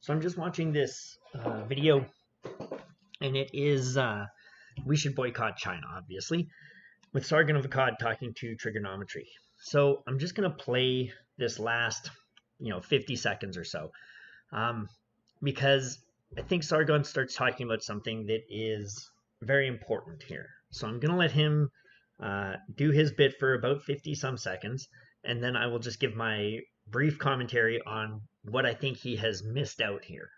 So I'm just watching this video, and it is we should boycott China, obviously, with Sargon of Akkad talking to trigonometry. So I'm just gonna play this last, 50 seconds or so, because I think Sargon starts talking about something that is very important here. So I'm gonna let him do his bit for about 50 some seconds, and then I will just give my brief commentary on what I think he has missed out here.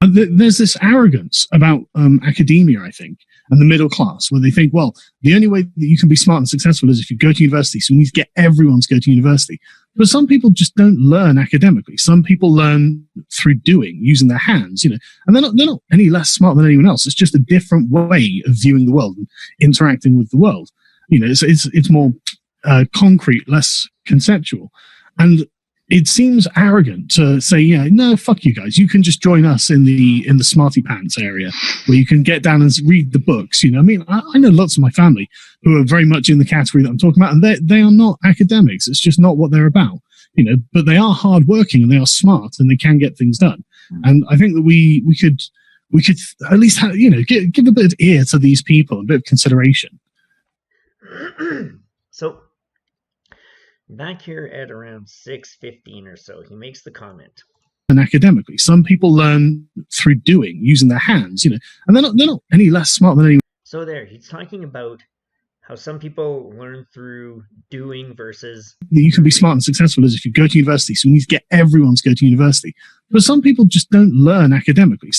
There's this arrogance about academia, I think, and the middle class, where they think, well, the only way that you can be smart and successful is if you go to university. So we need to get everyone to go to university. But some people just don't learn academically. Some people learn through doing, using their hands, and they're not any less smart than anyone else. It's just a different way of viewing the world and interacting with the world. It's more concrete, less conceptual. And it seems arrogant to say, no, fuck you guys. You can just join us in the smarty pants area where you can get down and read the books. I mean, I know lots of my family who are very much in the category that I'm talking about, and they are not academics. It's just not what they're about, but they are hardworking and they are smart and they can get things done. And I think that we could at least have, give a bit of ear to these people, a bit of consideration. So back here at around 6:15 or so, he makes the comment. And academically, some people learn through doing, using their hands, and they're not any less smart than anyone. So there, he's talking about how some people learn through doing versus you can be smart and successful as if you go to university. So we need to get everyone to go to university. But some people just don't learn academically.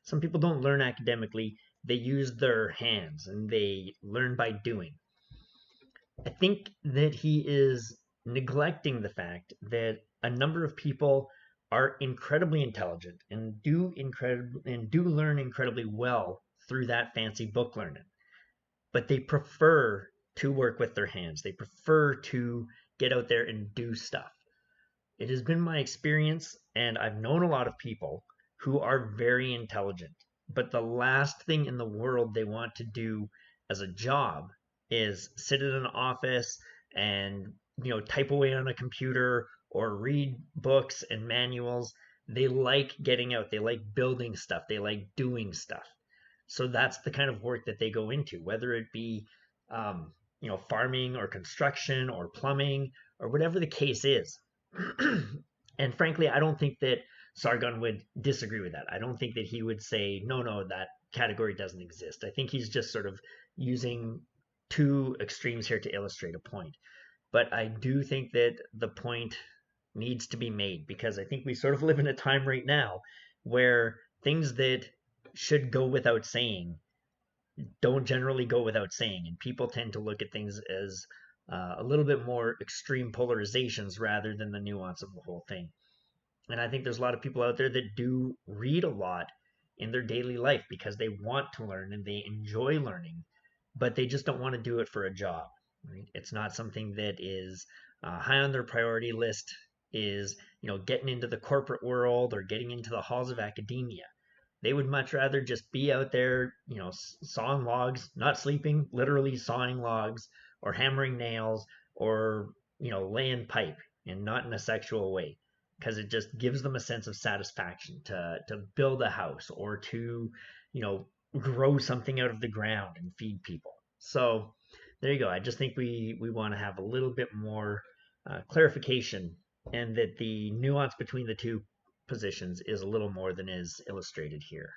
Some people don't learn academically. They use their hands and they learn by doing. I think that he is neglecting the fact that a number of people are incredibly intelligent and do learn incredibly well through that fancy book learning, but they prefer to work with their hands. They prefer to get out there and do stuff. It has been my experience, and I've known a lot of people who are very intelligent, but the last thing in the world they want to do as a job is sit in an office and type away on a computer or read books and manuals. They like getting out. They like building stuff. They like doing stuff. So that's the kind of work that they go into, whether it be farming or construction or plumbing or whatever the case is. And frankly, I don't think that Sargon would disagree with that. I don't think that he would say, no, that category doesn't exist. I think he's just sort of using two extremes here to illustrate a point. But I do think that the point needs to be made, because I think we sort of live in a time right now where things that should go without saying don't generally go without saying, and people tend to look at things as a little bit more extreme polarizations rather than the nuance of the whole thing. And I think there's a lot of people out there that do read a lot in their daily life because they want to learn and they enjoy learning, but they just don't want to do it for a job. Right? It's not something that is high on their priority list, is getting into the corporate world or getting into the halls of academia. They would much rather just be out there, sawing logs, not sleeping, literally sawing logs, or hammering nails, or laying pipe, and not in a sexual way, because it just gives them a sense of satisfaction to build a house or to grow something out of the ground and feed people. So there you go. I just think we want to have a little bit more clarification, and that the nuance between the two positions is a little more than is illustrated here.